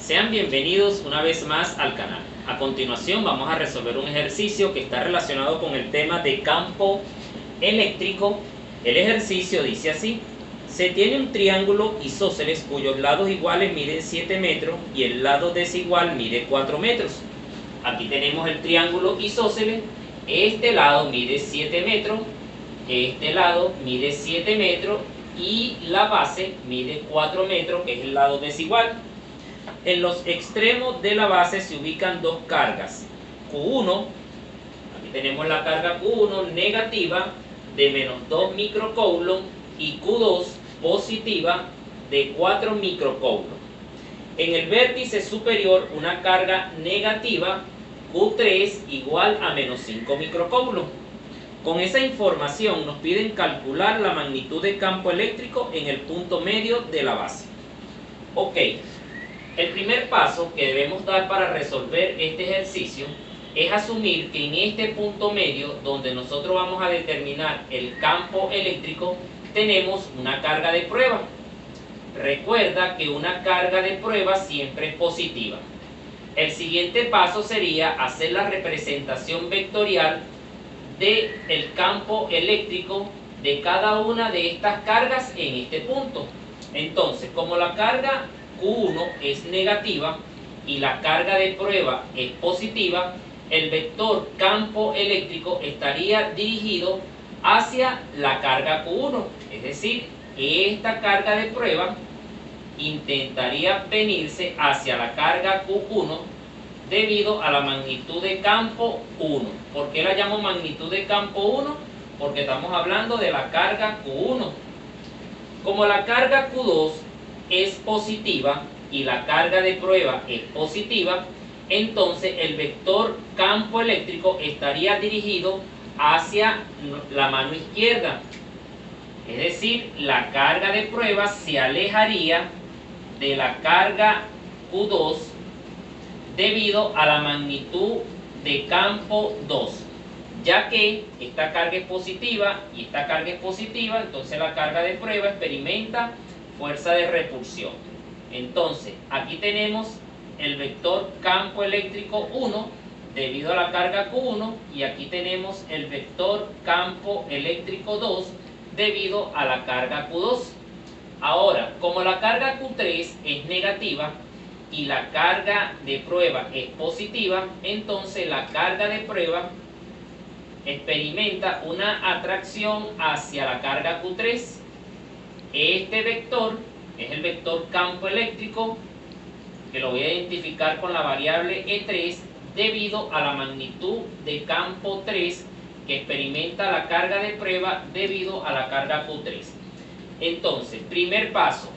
Sean bienvenidos una vez más al canal. A continuación vamos a resolver un ejercicio que está relacionado con el tema de campo eléctrico. El ejercicio dice así: se tiene un triángulo isósceles cuyos lados iguales miden 7 metros y el lado desigual mide 4 metros. Aquí tenemos el triángulo isósceles. Este lado mide 7 metros, este lado mide 7 metros y la base mide 4 metros, que es el lado desigual. En los extremos de la base se ubican dos cargas, Q1, aquí tenemos la carga Q1 negativa de menos 2 microcoulomb y Q2 positiva de 4 microcoulomb. En el vértice superior una carga negativa Q3 igual a menos 5 microcoulomb. Con esa información nos piden calcular la magnitud de campo eléctrico en el punto medio de la base. Ok. El primer paso que debemos dar para resolver este ejercicio es asumir que en este punto medio, donde nosotros vamos a determinar el campo eléctrico, tenemos una carga de prueba. Recuerda que una carga de prueba siempre es positiva. El siguiente paso sería hacer la representación vectorial del campo eléctrico de cada una de estas cargas en este punto. Entonces, como la carga Q1 es negativa y la carga de prueba es positiva, el vector campo eléctrico estaría dirigido hacia la carga Q1, es decir, esta carga de prueba intentaría venirse hacia la carga Q1 debido a la magnitud de campo 1. ¿Por qué la llamo magnitud de campo 1? Porque estamos hablando de la carga Q1. Como la carga Q2 es positiva y la carga de prueba es positiva, entonces el vector campo eléctrico estaría dirigido hacia la mano izquierda. Es decir, la carga de prueba se alejaría de la carga Q2 debido a la magnitud de campo 2. Ya que esta carga es positiva y esta carga es positiva, entonces la carga de prueba experimenta fuerza de repulsión. Entonces, aquí tenemos el vector campo eléctrico 1 debido a la carga Q1 y aquí tenemos el vector campo eléctrico 2 debido a la carga Q2. Ahora, como la carga Q3 es negativa y la carga de prueba es positiva, entonces la carga de prueba experimenta una atracción hacia la carga Q3. Este vector es el vector campo eléctrico, que lo voy a identificar con la variable E3 debido a la magnitud de campo 3 que experimenta la carga de prueba debido a la carga Q3. Entonces, primer paso,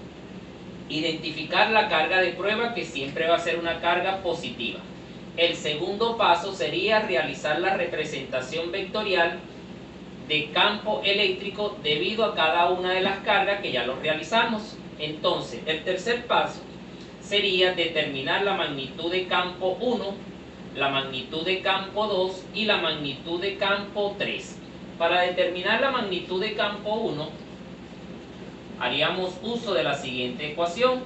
identificar la carga de prueba, que siempre va a ser una carga positiva. El segundo paso sería realizar la representación vectorial de campo eléctrico debido a cada una de las cargas, que ya lo realizamos. Entonces, el tercer paso sería determinar la magnitud de campo 1, la magnitud de campo 2 y la magnitud de campo 3. Para determinar la magnitud de campo 1, haríamos uso de la siguiente ecuación.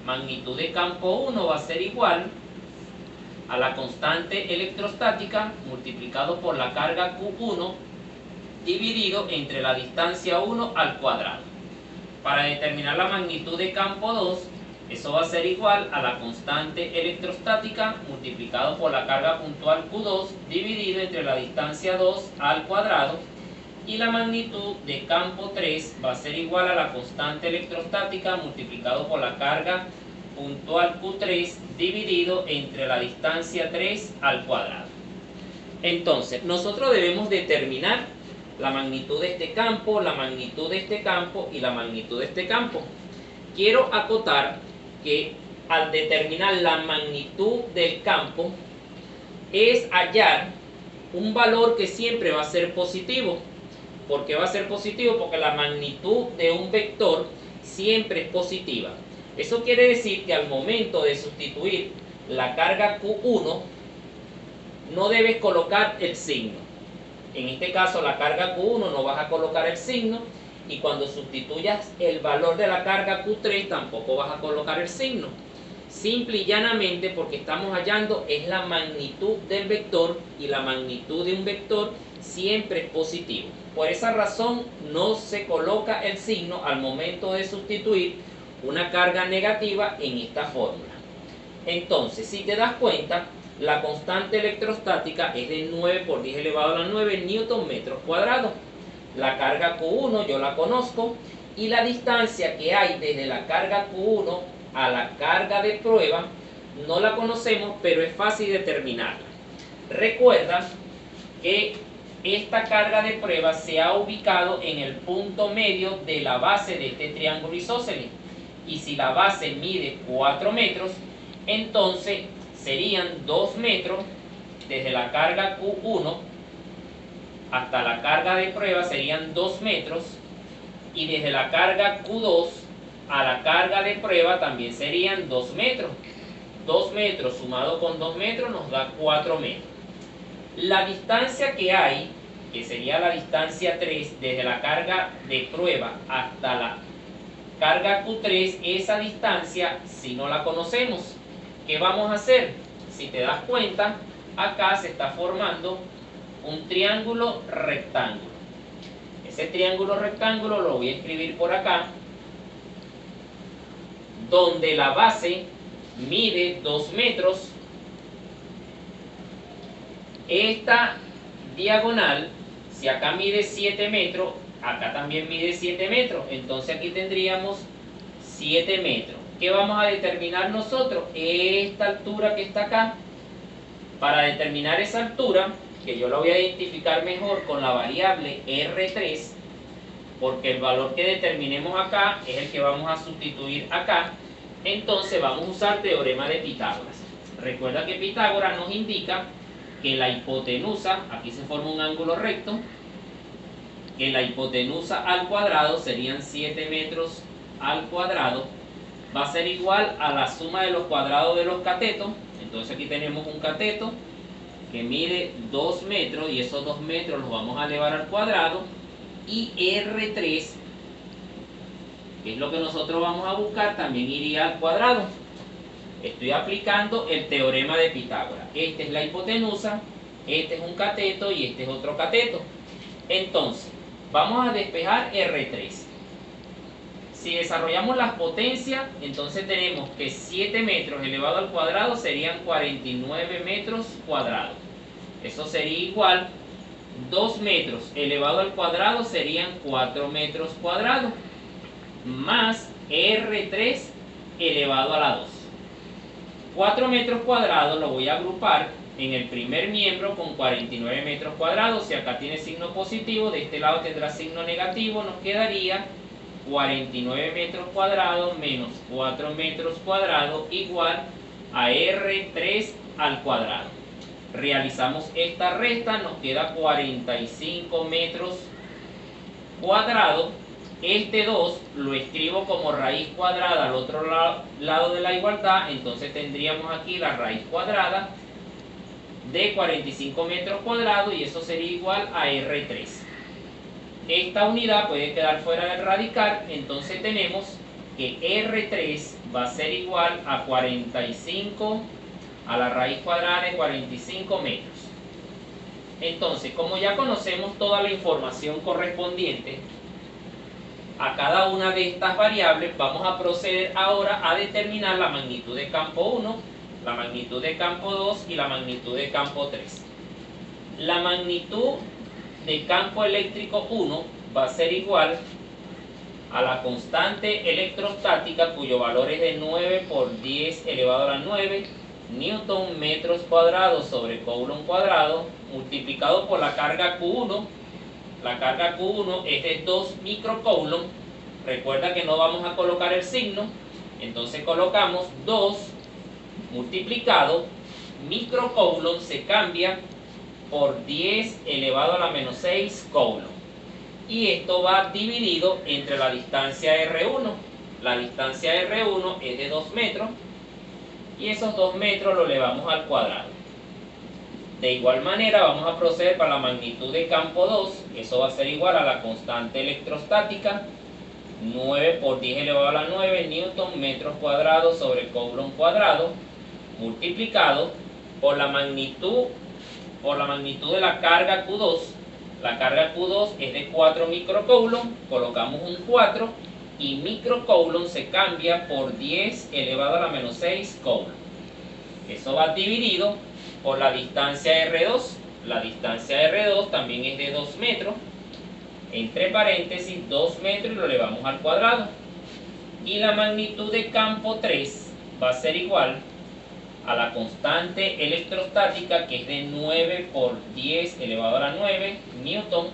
Magnitud de campo 1 va a ser igual a la constante electrostática multiplicado por la carga Q1 dividido entre la distancia 1 al cuadrado. Para determinar la magnitud de campo 2, eso va a ser igual a la constante electrostática multiplicado por la carga puntual Q2 dividido entre la distancia 2 al cuadrado, y la magnitud de campo 3 va a ser igual a la constante electrostática multiplicado por la carga puntual Q3 dividido entre la distancia 3 al cuadrado. Entonces, nosotros debemos determinar la magnitud de este campo, la magnitud de este campo y la magnitud de este campo. Quiero acotar que al determinar la magnitud del campo es hallar un valor que siempre va a ser positivo. ¿Por qué va a ser positivo? Porque la magnitud de un vector siempre es positiva. Eso quiere decir que al momento de sustituir la carga Q1 no debes colocar el signo. En este caso, la carga Q1 no vas a colocar el signo, y cuando sustituyas el valor de la carga Q3 tampoco vas a colocar el signo. Simple y llanamente porque estamos hallando es la magnitud del vector, y la magnitud de un vector siempre es positivo. Por esa razón no se coloca el signo al momento de sustituir una carga negativa en esta fórmula. Entonces, si te das cuenta, la constante electrostática es de 9 por 10 elevado a la 9 newton metros cuadrados. La carga Q1 yo la conozco, y la distancia que hay desde la carga Q1 a la carga de prueba no la conocemos, pero es fácil determinarla. Recuerda que esta carga de prueba se ha ubicado en el punto medio de la base de este triángulo isósceles, y si la base mide 4 metros, entonces serían 2 metros desde la carga Q1 hasta la carga de prueba, serían 2 metros, y desde la carga Q2 a la carga de prueba también serían 2 metros. 2 metros sumado con 2 metros nos da 4 metros. La distancia que hay, que sería la distancia 3 desde la carga de prueba hasta la carga Q3, esa distancia si no la conocemos, ¿qué vamos a hacer? Si te das cuenta, acá se está formando un triángulo rectángulo. Ese triángulo rectángulo lo voy a escribir por acá, donde la base mide 2 metros. Esta diagonal, si acá mide 7 metros, acá también mide 7 metros. Entonces aquí tendríamos 7 metros. ¿Qué vamos a determinar nosotros? Esta altura que está acá. Para determinar esa altura, que yo la voy a identificar mejor con la variable R3, porque el valor que determinemos acá es el que vamos a sustituir acá. Entonces vamos a usar teorema de Pitágoras. Recuerda que Pitágoras nos indica que la hipotenusa, aquí se forma un ángulo recto, que la hipotenusa al cuadrado serían 7 metros al cuadrado, va a ser igual a la suma de los cuadrados de los catetos. Entonces aquí tenemos un cateto que mide 2 metros, y esos 2 metros los vamos a elevar al cuadrado, y R3, que es lo que nosotros vamos a buscar, también iría al cuadrado. Estoy aplicando el teorema de Pitágoras. Esta es la hipotenusa, este es un cateto y este es otro cateto. Entonces, vamos a despejar R3. Si desarrollamos las potencias, entonces tenemos que 7 metros elevado al cuadrado serían 49 metros cuadrados. Eso sería igual, 2 metros elevado al cuadrado serían 4 metros cuadrados, más R3 elevado a la 2. 4 metros cuadrados lo voy a agrupar en el primer miembro con 49 metros cuadrados. Si acá tiene signo positivo, de este lado tendrá signo negativo, nos quedaría 49 metros cuadrados menos 4 metros cuadrados igual a R3 al cuadrado. Realizamos esta resta, nos queda 45 metros cuadrados. Este 2 lo escribo como raíz cuadrada al otro lado de la igualdad, entonces tendríamos aquí la raíz cuadrada de 45 metros cuadrados, y eso sería igual a R3. Esta unidad puede quedar fuera del radical, entonces tenemos que R3 va a ser igual a 45 a la raíz cuadrada de 45 metros. Entonces, como ya conocemos toda la información correspondiente a cada una de estas variables, vamos a proceder ahora a determinar la magnitud de campo 1, la magnitud de campo 2 y la magnitud de campo 3. La magnitud de campo eléctrico 1 va a ser igual a la constante electrostática, cuyo valor es de 9 por 10 elevado a la 9 newton metros cuadrados sobre coulomb cuadrado, multiplicado por la carga Q1. La carga Q1 es de 2 microcoulomb. Recuerda que no vamos a colocar el signo, entonces colocamos 2 multiplicado, microcoulomb se cambia por 10 elevado a la menos 6 coulomb. Y esto va dividido entre la distancia R1. La distancia R1 es de 2 metros, y esos 2 metros lo elevamos al cuadrado. De igual manera vamos a proceder para la magnitud de campo 2, eso va a ser igual a la constante electrostática, 9 por 10 elevado a la 9 newton metros cuadrados sobre coulomb cuadrado, multiplicado por la magnitud de la carga Q2. La carga Q2 es de 4 microcoulomb, colocamos un 4 y microcoulomb se cambia por 10 elevado a la menos 6 coulomb. Eso va dividido por la distancia R2. La distancia R2 también es de 2 metros. Entre paréntesis, 2 metros y lo elevamos al cuadrado. Y la magnitud de campo 3 va a ser igual a la constante electrostática, que es de 9 por 10 elevado a la 9 newton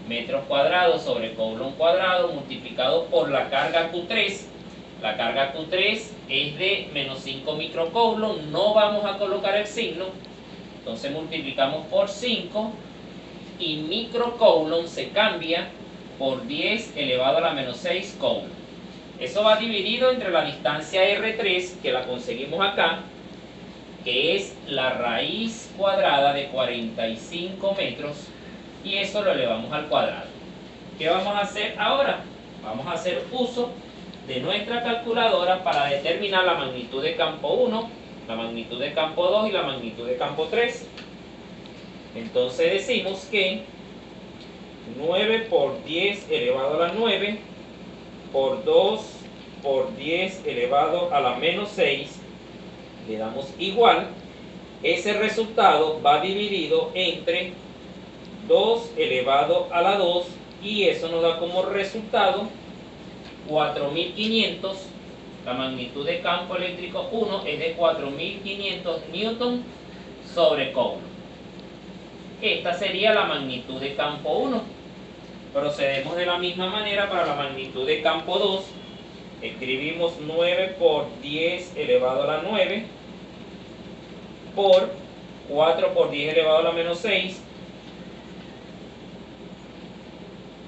metros cuadrados sobre coulomb cuadrado, multiplicado por la carga Q3. La carga Q3 es de menos 5 microcoulomb. No vamos a colocar el signo, entonces multiplicamos por 5 y microcoulomb se cambia por 10 elevado a la menos 6 coulomb. Eso va dividido entre la distancia R3, que la conseguimos acá, que es la raíz cuadrada de 45 metros, y eso lo elevamos al cuadrado. ¿Qué vamos a hacer ahora? Vamos a hacer uso de nuestra calculadora para determinar la magnitud de campo 1, la magnitud de campo 2 y la magnitud de campo 3. Entonces decimos que 9 por 10 elevado a la 9 por 2 por 10 elevado a la menos 6, le damos igual. Ese resultado va dividido entre 2 elevado a la 2 y eso nos da como resultado 4500. La magnitud de campo eléctrico 1 es de 4500 newton sobre coulomb. Esta sería la magnitud de campo 1. Procedemos de la misma manera para la magnitud de campo 2. Escribimos 9 por 10 elevado a la 9 por 4 por 10 elevado a la menos 6.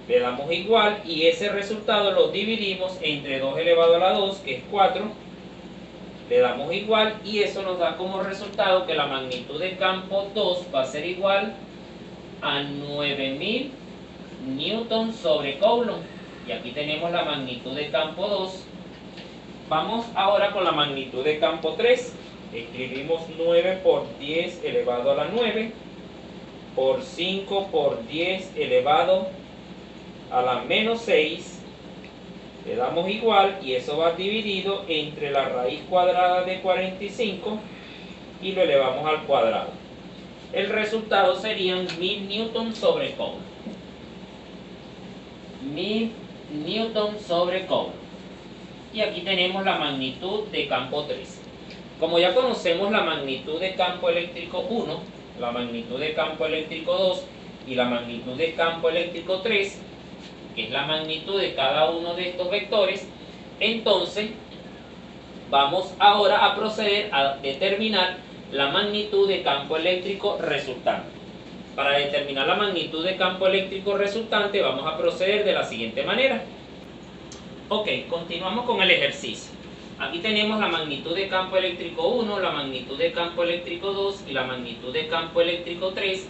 Le damos igual y ese resultado lo dividimos entre 2 elevado a la 2, que es 4. Le damos igual y eso nos da como resultado que la magnitud de campo 2 va a ser igual a 9000 newton sobre coulomb. Y aquí tenemos la magnitud de campo 2. Vamos ahora con la magnitud de campo 3. Escribimos 9 por 10 elevado a la 9 por 5 por 10 elevado a la menos 6. Le damos igual y eso va dividido entre la raíz cuadrada de 45 y lo elevamos al cuadrado. El resultado serían 1000 newton sobre coulomb. 1000 newton sobre coulomb. Y aquí tenemos la magnitud de campo 3. Como ya conocemos la magnitud de campo eléctrico 1, la magnitud de campo eléctrico 2 y la magnitud de campo eléctrico 3, que es la magnitud de cada uno de estos vectores, entonces vamos ahora a proceder a determinar la magnitud de campo eléctrico resultante. Para determinar la magnitud de campo eléctrico resultante vamos a proceder de la siguiente manera. Ok, continuamos con el ejercicio. Aquí tenemos la magnitud de campo eléctrico 1, la magnitud de campo eléctrico 2 y la magnitud de campo eléctrico 3,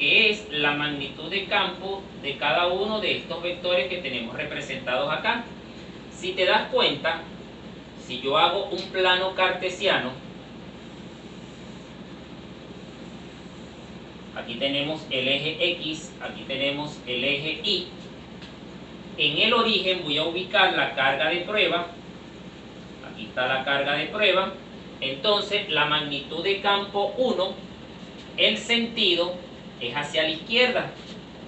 que es la magnitud de campo de cada uno de estos vectores que tenemos representados acá. Si te das cuenta, si yo hago un plano cartesiano, aquí tenemos el eje X, aquí tenemos el eje Y. En el origen voy a ubicar la carga de prueba. Aquí está la carga de prueba. Entonces la magnitud de campo 1, el sentido es hacia la izquierda.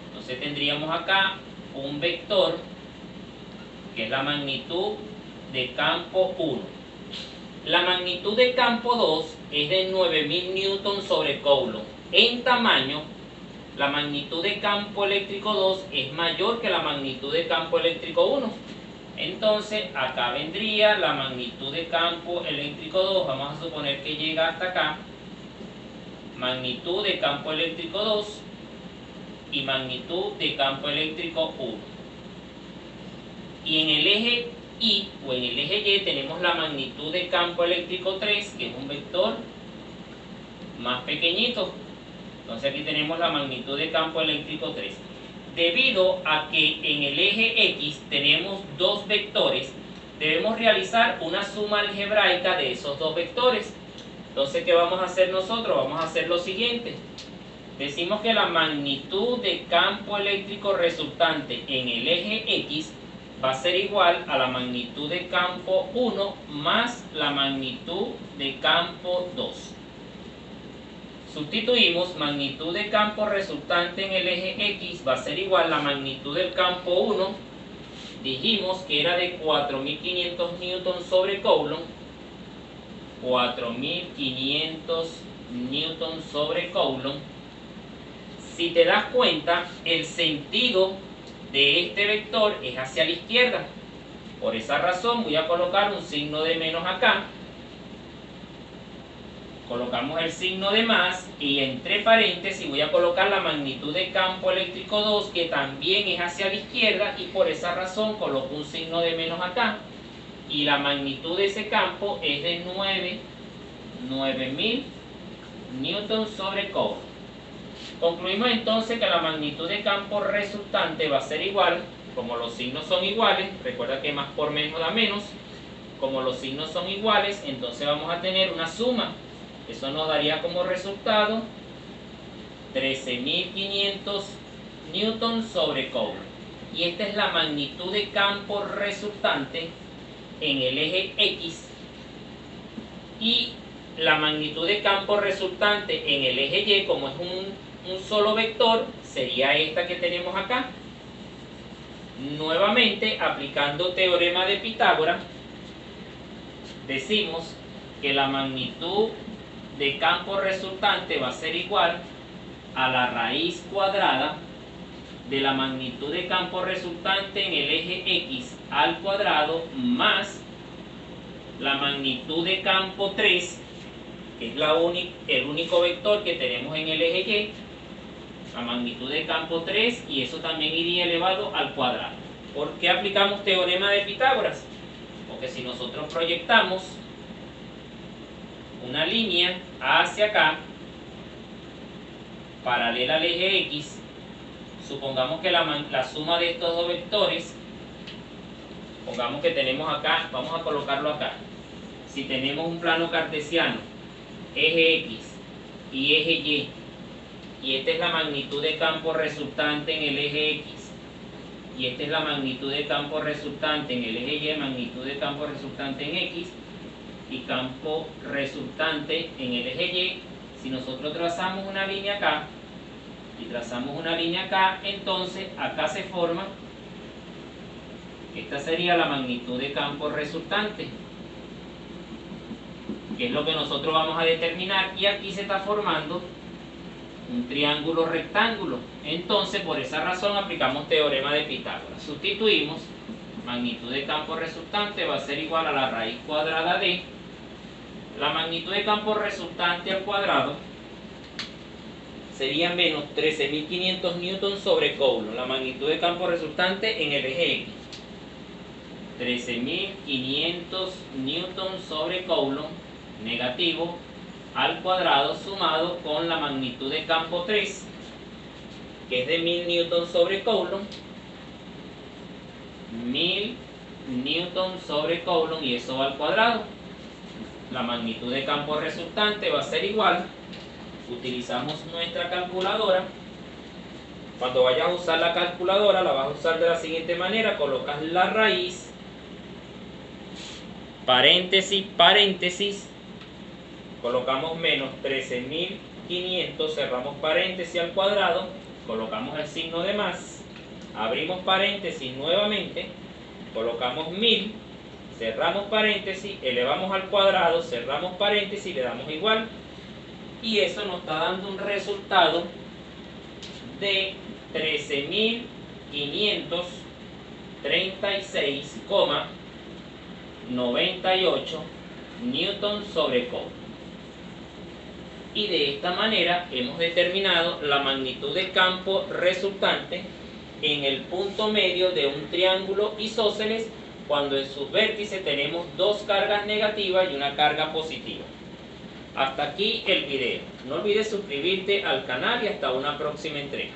Entonces tendríamos acá un vector que es la magnitud de campo 1. La magnitud de campo 2 es de 9000 newton sobre coulomb. En tamaño, la magnitud de campo eléctrico 2 es mayor que la magnitud de campo eléctrico 1. Entonces acá vendría la magnitud de campo eléctrico 2, vamos a suponer que llega hasta acá, magnitud de campo eléctrico 2 y magnitud de campo eléctrico 1. Y en el eje Y o en el eje Y tenemos la magnitud de campo eléctrico 3, que es un vector más pequeñito. Entonces aquí tenemos la magnitud de campo eléctrico 3. debido a que en el eje X tenemos dos vectores, debemos realizar una suma algebraica de esos dos vectores. Entonces, ¿qué vamos a hacer nosotros? Vamos a hacer lo siguiente. Decimos que la magnitud de campo eléctrico resultante en el eje X va a ser igual a la magnitud de campo 1 más la magnitud de campo 2. Sustituimos magnitud de campo resultante en el eje X va a ser igual a la magnitud del campo 1. Dijimos que era de 4500 newton sobre coulomb. 4500 newton sobre coulomb. Si te das cuenta, el sentido de este vector es hacia la izquierda. Por esa razón voy a colocar un signo de menos acá. Colocamos el signo de más y entre paréntesis voy a colocar la magnitud de campo eléctrico 2, que también es hacia la izquierda, y por esa razón coloco un signo de menos acá. Y la magnitud de ese campo es de 9000 newton sobre coulomb. Concluimos entonces que la magnitud de campo resultante va a ser igual, como los signos son iguales, recuerda que más por menos da menos, como los signos son iguales, entonces vamos a tener una suma. Eso nos daría como resultado 13500 newton sobre coulomb. Y esta es la magnitud de campo resultante en el eje X, y la magnitud de campo resultante en el eje Y, como es un solo vector, sería esta que tenemos acá. Nuevamente, aplicando teorema de Pitágoras, decimos que la magnitud de campo resultante va a ser igual a la raíz cuadrada de la magnitud de campo resultante en el eje X al cuadrado más la magnitud de campo 3, que es el único vector que tenemos en el eje Y, la magnitud de campo 3, y eso también iría elevado al cuadrado. ¿Por qué aplicamos teorema de Pitágoras? Porque si nosotros proyectamos una línea hacia acá, paralela al eje X, supongamos que la suma de estos dos vectores, pongamos que tenemos acá, vamos a colocarlo acá. Si tenemos un plano cartesiano, eje X y eje Y, y esta es la magnitud de campo resultante en el eje X, y esta es la magnitud de campo resultante en el eje Y, magnitud de campo resultante en X y campo resultante en el eje Y. Si nosotros trazamos una línea acá y trazamos una línea acá, entonces acá se forma, esta sería la magnitud de campo resultante, que es lo que nosotros vamos a determinar, y aquí se está formando un triángulo rectángulo. Entonces, por esa razón aplicamos teorema de Pitágoras. Sustituimos, magnitud de campo resultante va a ser igual a la raíz cuadrada de la magnitud de campo resultante al cuadrado, sería menos 13500 newton sobre coulomb, la magnitud de campo resultante en el eje X. 13500 newton sobre coulomb negativo al cuadrado sumado con la magnitud de campo 3, que es de 1000 newton sobre coulomb, 1000 newton sobre coulomb, y eso va al cuadrado. La magnitud de campo resultante va a ser igual, utilizamos nuestra calculadora. Cuando vayas a usar la calculadora, la vas a usar de la siguiente manera: colocas la raíz, paréntesis, paréntesis, colocamos menos 13500, cerramos paréntesis al cuadrado, colocamos el signo de más, abrimos paréntesis nuevamente, colocamos 1000, cerramos paréntesis, elevamos al cuadrado, cerramos paréntesis, le damos igual, y eso nos está dando un resultado de 13536,98 newton sobre coulomb. Y de esta manera hemos determinado la magnitud de campo resultante en el punto medio de un triángulo isósceles, cuando en sus vértices tenemos dos cargas negativas y una carga positiva. Hasta aquí el video. No olvides suscribirte al canal y hasta una próxima entrega.